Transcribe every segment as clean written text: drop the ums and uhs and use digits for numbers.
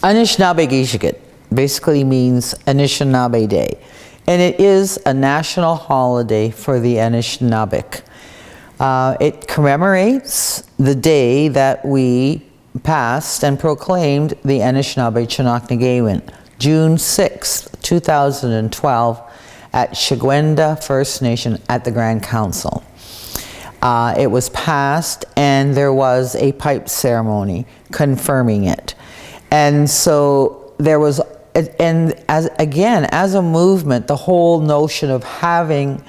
Anishinaabe basically means Anishinaabe Day, and it is a national holiday for the Anishinaabe. It commemorates the day that we passed and proclaimed the Anishinaabe Chinook-Nagawin, June 6, 2012, at Shigwenda First Nation at the Grand Council. It was passed and there was a pipe ceremony confirming it. And so there was, and as a movement, the whole notion of having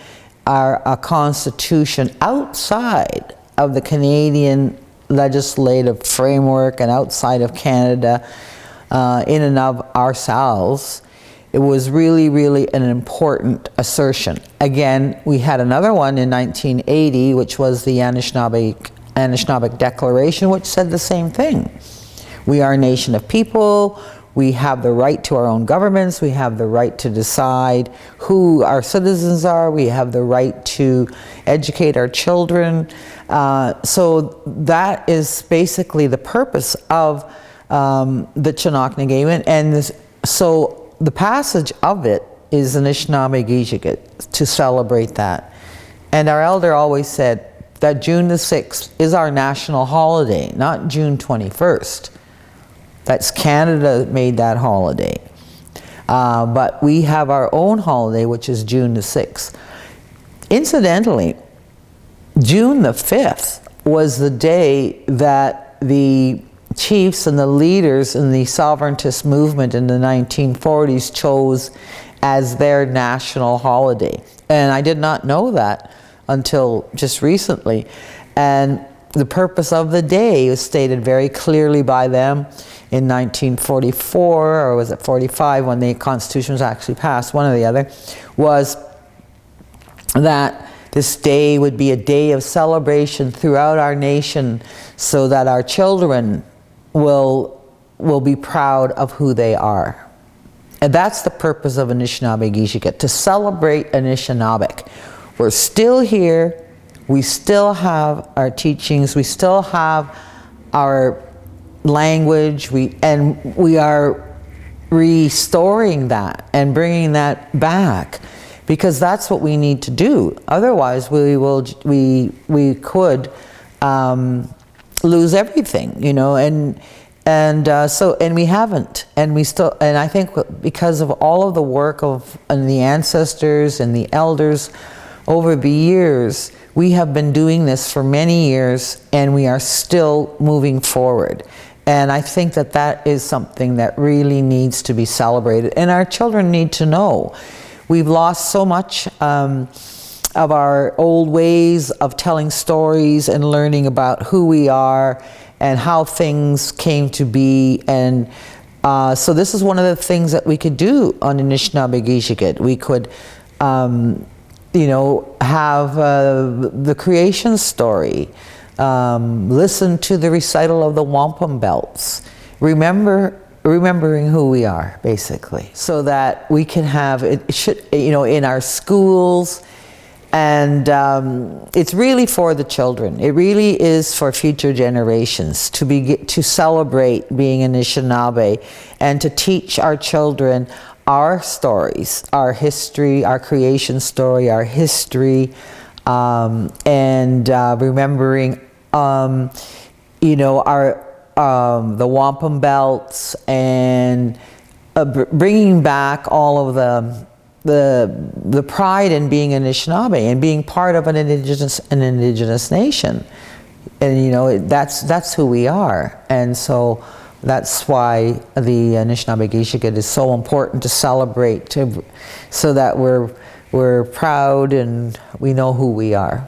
a constitution outside of the Canadian legislative framework and outside of Canada, in and of ourselves, it was really, really an important assertion. Again, we had another one in 1980, which was the Anishinaabe Declaration, which said the same thing. We are a nation of people. We have the right to our own governments. We have the right to decide who our citizens are. We have the right to educate our children. So that is basically the purpose of the Chinook-Nagawin. And so the passage of it is Anishinaabe to celebrate that. And our elder always said that June the 6th is our national holiday, not June 21st. That's Canada that made that holiday. But we have our own holiday, which is June the 6th. Incidentally, June the 5th was the day that the chiefs and the leaders in the sovereigntist movement in the 1940s chose as their national holiday. And I did not know that until just recently. And the purpose of the day was stated very clearly by them in 1944, or was it 45, when the Constitution was actually passed, one or the other, was that this day would be a day of celebration throughout our nation so that our children will be proud of who they are. And that's the purpose of Anishinaabe, to celebrate Anishinaabe. We're still here, we still have our teachings, we still have our language, and we are restoring that and bringing that back, because that's what we need to do. Otherwise we could lose everything, you know, and we haven't, and we still, and I think because of all of the work of the ancestors and the elders over the years, we have been doing this for many years, and we are still moving forward. And I think that that is something that really needs to be celebrated, and our children need to know. We've lost so much of our old ways of telling stories and learning about who we are and how things came to be. And so this is one of the things that we could do on Anishinaabe. We could you know, have the creation story, listen to the recital of the wampum belts, remembering who we are, basically, so that we can have it, you know, in our schools. And it's really for the children. It really is for future generations to celebrate being Anishinaabe and to teach our children our stories, our history, our creation story, our history, and remembering, you know, our the wampum belts, and bringing back all of the pride in being Anishinaabe and being part of an indigenous nation. And you know, that's who we are. And so that's why the Anishinaabe is so important to celebrate, so that we're proud and we know who we are.